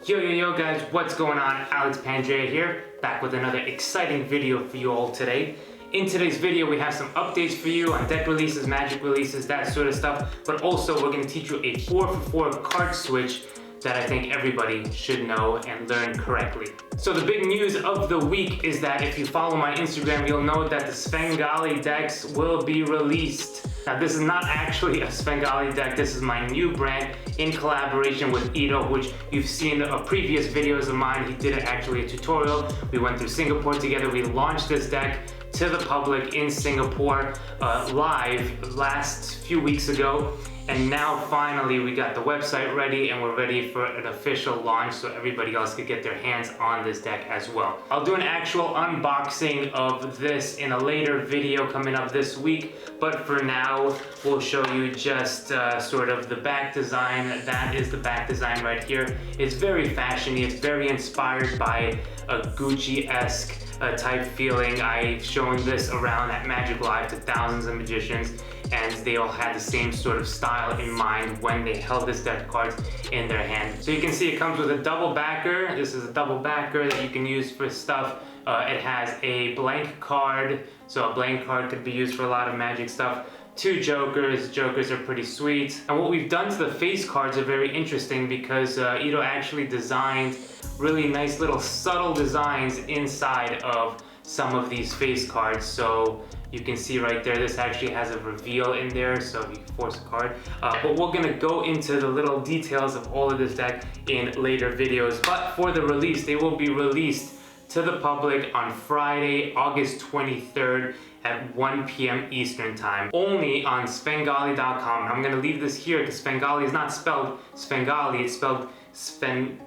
Yo guys, what's going on? Alex Pandrea here, back with another exciting video for you all today. In today's video, we have some updates for you on deck releases, magic releases, that sort of stuff, but also we're going to teach you a 4-for-4 card switch that I think everybody should know and learn correctly. So the big news of the week is that if you follow my Instagram, you'll know that the Svengali decks will be released. Now this is not actually a Svengali deck, this is my new brand in collaboration with Ito, which you've seen previous videos of mine. He did actually a tutorial. We went through Singapore together, we launched this deck to the public in Singapore live last few weeks ago. And now finally we got the website ready and we're ready for an official launch so everybody else could get their hands on this deck as well. I'll do an actual unboxing of this in a later video coming up this week, but for now we'll show you just sort of the back design. That is the back design right here. It's very fashiony, it's very inspired by a Gucci-esque type feeling. I've shown this around at Magic Live to thousands of magicians, and they all had the same sort of style in mind when they held this deck of cards in their hand. So you can see it comes with a double backer. This is a double backer that you can use for stuff. It has a blank card, so a blank card could be used for a lot of magic stuff. 2 jokers. Jokers are pretty sweet. And what we've done to the face cards are very interesting because Ito actually designed really nice little subtle designs inside of some of these face cards. So you can see right there, this actually has a reveal in there, so you can force a card. But we're gonna go into the little details of all of this deck in later videos. But for the release, they will be released to the public on Friday, August 23rd at 1 p.m. Eastern time, only on Svengali.com. I'm gonna leave this here because Svengali is not spelled Svengali, it's spelled Svengali.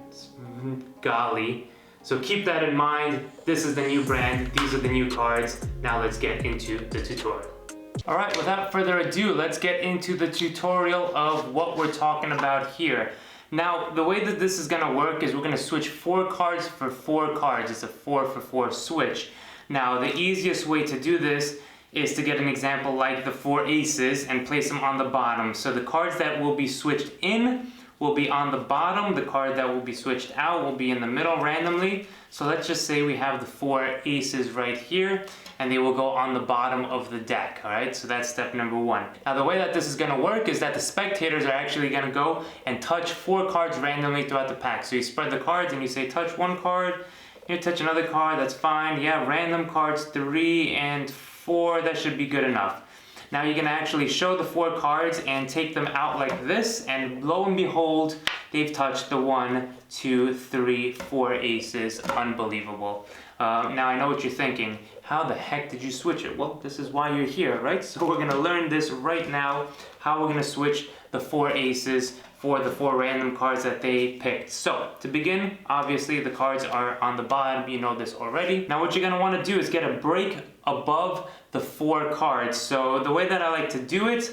So keep that in mind. This is the new brand, these are the new cards. Now let's get into the tutorial. All right, without further ado, let's get into the tutorial of what we're talking about here. Now, the way that this is gonna work is we're gonna switch 4 cards for 4 cards. It's a 4-for-4 switch. Now, the easiest way to do this is to get an example like the 4 aces and place them on the bottom. So the cards that will be switched in will be on the bottom. The card that will be switched out will be in the middle randomly. So let's just say we have the 4 aces right here and they will go on the bottom of the deck, all right? So that's step number 1. Now the way that this is gonna work is that the spectators are actually gonna go and touch 4 cards randomly throughout the pack. So you spread the cards and you say touch 1 card, you touch another card, that's fine. Yeah, random cards 3 and 4, that should be good enough. Now you're gonna actually show the 4 cards and take them out like this, and lo and behold, they've touched the 1, 2, 3, 4 aces. Unbelievable. Now I know what you're thinking. How the heck did you switch it? Well, this is why you're here, right? So we're gonna learn this right now, how we're gonna switch the 4 aces for the 4 random cards that they picked. So to begin, obviously the cards are on the bottom, you know this already. Now what you're gonna wanna do is get a break above the 4 cards. So the way that I like to do it,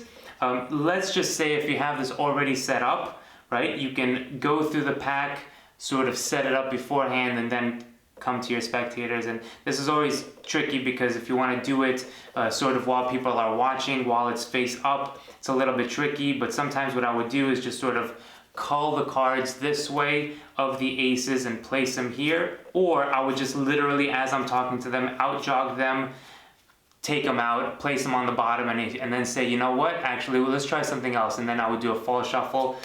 let's just say if you have this already set up, right? You can go through the pack, sort of set it up beforehand and then come to your spectators. And this is always tricky because if you want to do it sort of while people are watching, while it's face up, it's a little bit tricky. But sometimes what I would do is just sort of cull the cards this way of the aces and place them here, or I would just literally, as I'm talking to them, out jog them, take them out, place them on the bottom, and then say, you know what, actually, well, let's try something else. And then I would do a full shuffle,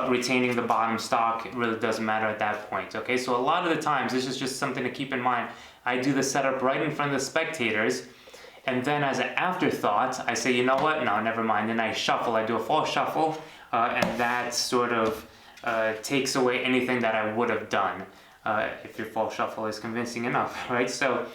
retaining the bottom stock. It really doesn't matter at that point, okay? So a lot of the times, this is just something to keep in mind. I do the setup right in front of the spectators, and then as an afterthought, I say, you know what, no, never mind. Then I shuffle, I do a full shuffle, and that sort of takes away anything that I would have done. If your full shuffle is convincing enough, right? So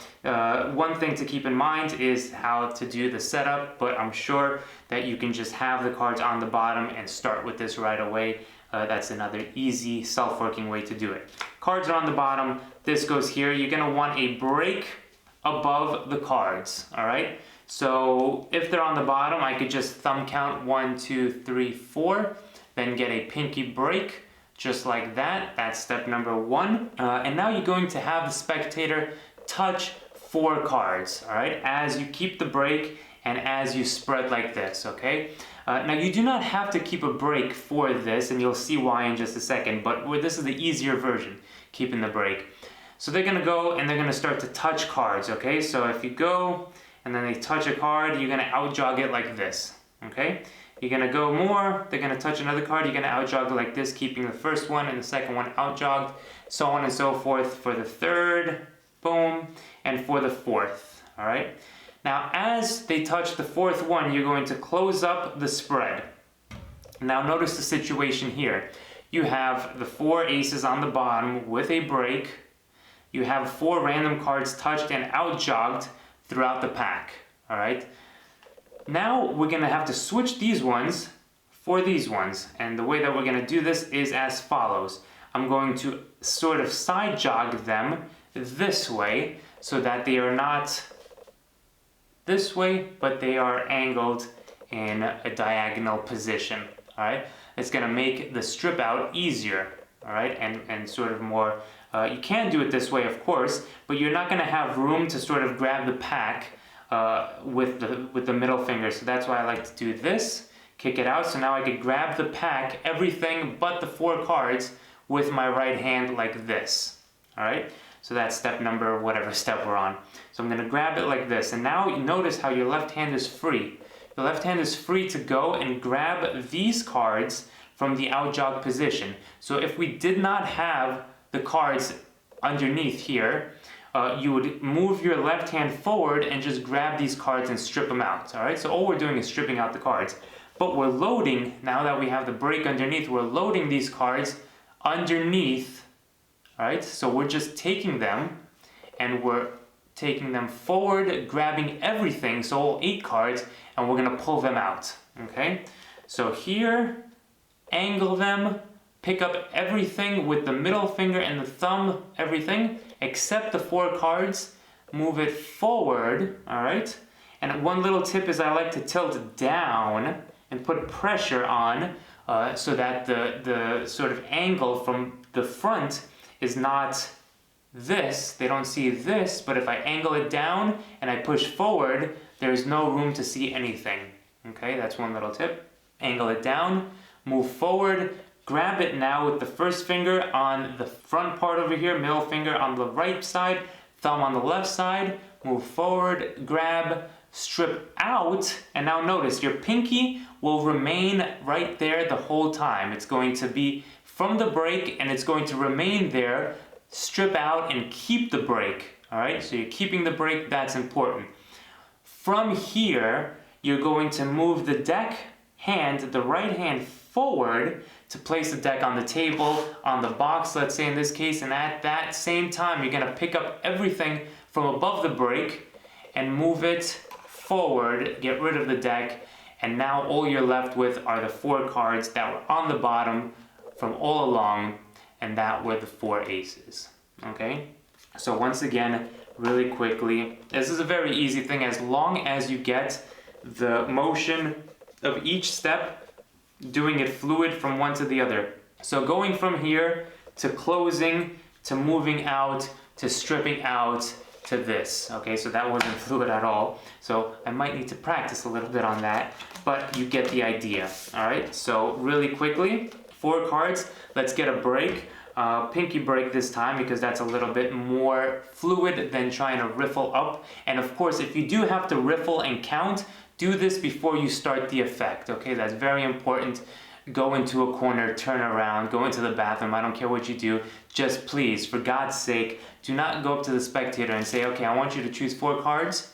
one thing to keep in mind is how to do the setup, but I'm sure that you can just have the cards on the bottom and start with this right away. That's another easy self-working way to do it. Cards are on the bottom, this goes here. You're gonna want a break above the cards, all right? So if they're on the bottom, I could just thumb count 1, 2, 3, 4, then get a pinky break, just like that. That's step number 1. And now you're going to have the spectator touch 4 cards, all right? As you keep the break and as you spread like this, okay? Now you do not have to keep a break for this, and you'll see why in just a second, but this is the easier version, keeping the break. So they're gonna go and they're gonna start to touch cards, okay? So if you go and then they touch a card, you're gonna out jog it like this, okay? You're gonna go more, they're gonna touch another card, you're gonna out jog it like this, keeping the first one and the second one out jogged, so on and so forth for the third, boom, and for the fourth, all right? Now, as they touch the fourth one, you're going to close up the spread. Now, notice the situation here. You have the 4 aces on the bottom with a break. You have 4 random cards touched and out jogged throughout the pack, all right? Now, we're gonna have to switch these ones for these ones. And the way that we're gonna do this is as follows. I'm going to sort of side jog them this way so that they are not this way, but they are angled in a diagonal position, all right? It's gonna make the strip out easier, all right? And sort of more, you can do it this way, of course, but you're not gonna have room to sort of grab the pack with the middle finger. So that's why I like to do this, kick it out. So now I could grab the pack, everything but the 4 cards with my right hand like this, all right? So that's step number, whatever step we're on. So I'm gonna grab it like this. And now you notice how your left hand is free. The left hand is free to go and grab these cards from the out jog position. So if we did not have the cards underneath here, you would move your left hand forward and just grab these cards and strip them out, all right? So all we're doing is stripping out the cards. But we're loading, now that we have the break underneath, we're loading these cards underneath, all right? So we're just taking them and we're taking them forward, grabbing everything, so all 8 cards, and we're gonna pull them out, okay? So here, angle them, pick up everything with the middle finger and the thumb, everything, except the 4 cards, move it forward, all right? And one little tip is I like to tilt down and put pressure on so that the sort of angle from the front is not this, they don't see this, but if I angle it down and I push forward, there's no room to see anything, okay? That's one little tip. Angle it down, move forward, grab it now with the first finger on the front part over here, middle finger on the right side, thumb on the left side, move forward, grab, strip out, and now notice your pinky will remain right there the whole time. It's going to be from the break and it's going to remain there, strip out and keep the break, all right? So you're keeping the break, that's important. From here, you're going to move the deck hand, the right hand forward to place the deck on the table, on the box, let's say in this case, and at that same time, you're gonna pick up everything from above the break and move it forward, get rid of the deck, and now all you're left with are the 4 cards that were on the bottom from all along, and that were the 4 aces, okay? So once again, really quickly, this is a very easy thing as long as you get the motion of each step, doing it fluid from one to the other. So going from here to closing, to moving out, to stripping out, to this, okay? So that wasn't fluid at all. So I might need to practice a little bit on that, but you get the idea, all right? So really quickly, 4 cards, let's get a break. Pinky break this time because that's a little bit more fluid than trying to riffle up. And of course, if you do have to riffle and count, do this before you start the effect, okay? That's very important. Go into a corner, turn around, go into the bathroom, I don't care what you do. Just please, for God's sake, do not go up to the spectator and say, okay, I want you to choose 4 cards.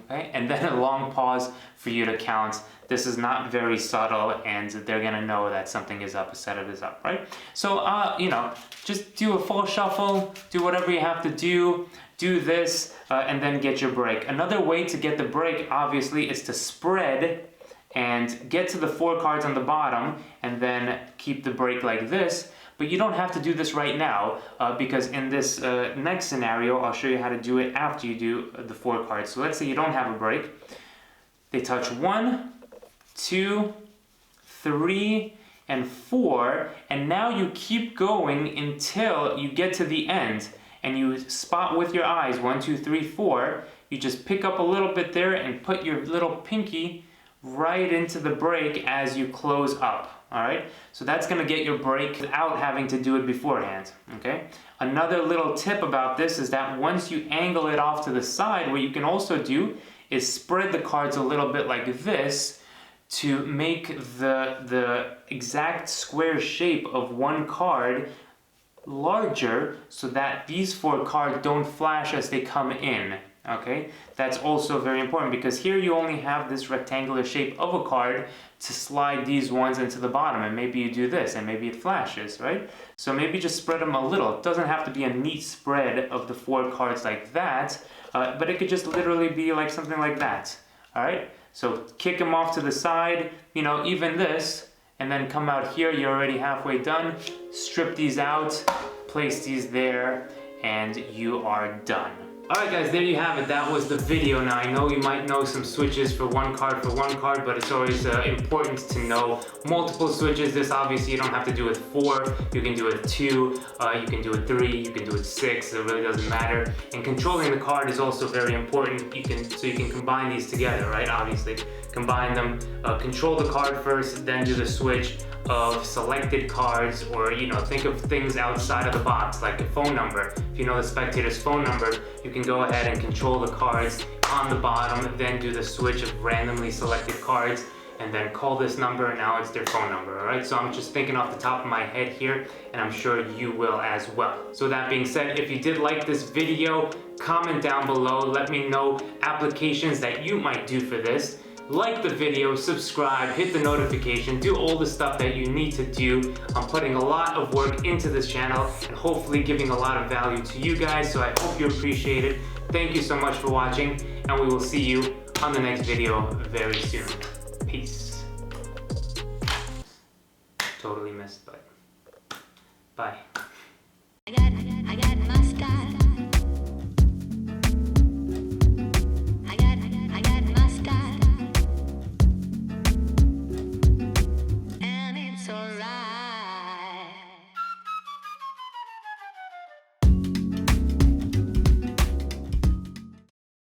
Okay, and then a long pause for you to count. This is not very subtle and they're gonna know that something is up, a setup is up, right? So, you know, just do a full shuffle, do whatever you have to do this, and then get your break. Another way to get the break, obviously, is to spread and get to the 4 cards on the bottom and then keep the break like this. But you don't have to do this right now because in this next scenario, I'll show you how to do it after you do the 4 cards. So let's say you don't have a break. They touch 1, 2, 3, and 4, and now you keep going until you get to the end. and you spot with your eyes 1, 2, 3, 4. You just pick up a little bit there and put your little pinky right into the brake as you close up. All right, so that's going to get your brake without having to do it beforehand. Okay, another little tip about this is that once you angle it off to the side, what you can also do is spread the cards a little bit like this to make the exact square shape of one card larger, so that these 4 cards don't flash as they come in. Okay, that's also very important, because here you only have this rectangular shape of a card to slide these ones into the bottom, and maybe you do this and maybe it flashes, right? So maybe just spread them a little. It doesn't have to be a neat spread of the 4 cards like that, but it could just literally be like something like that. All right, so kick them off to the side, you know, even this, and then come out here. You're already halfway done. Strip these out, place these there, and you are done. Alright guys, there you have it. That was the video. Now I know you might know some switches for one card, but it's always important to know multiple switches. This obviously you don't have to do with 4, you can do it 2, you can do it 3, you can do it 6, it really doesn't matter. And controlling the card is also very important. So you can combine these together, right? Obviously, combine them, control the card first, then do the switch of selected cards, or you know, think of things outside of the box, like a phone number. If you know the spectator's phone number, you can go ahead and control the cards on the bottom, then do the switch of randomly selected cards, and then call this number, and now it's their phone number. All right, so I'm just thinking off the top of my head here, and I'm sure you will as well. So that being said, if you did like this video, comment down below, let me know applications that you might do for this. Like the video, subscribe, hit the notification, do all the stuff that you need to do. I'm putting a lot of work into this channel and hopefully giving a lot of value to you guys, so I hope you appreciate it. Thank you so much for watching, and we will see you on the next video very soon. Peace. Totally missed, but bye. I got mascara.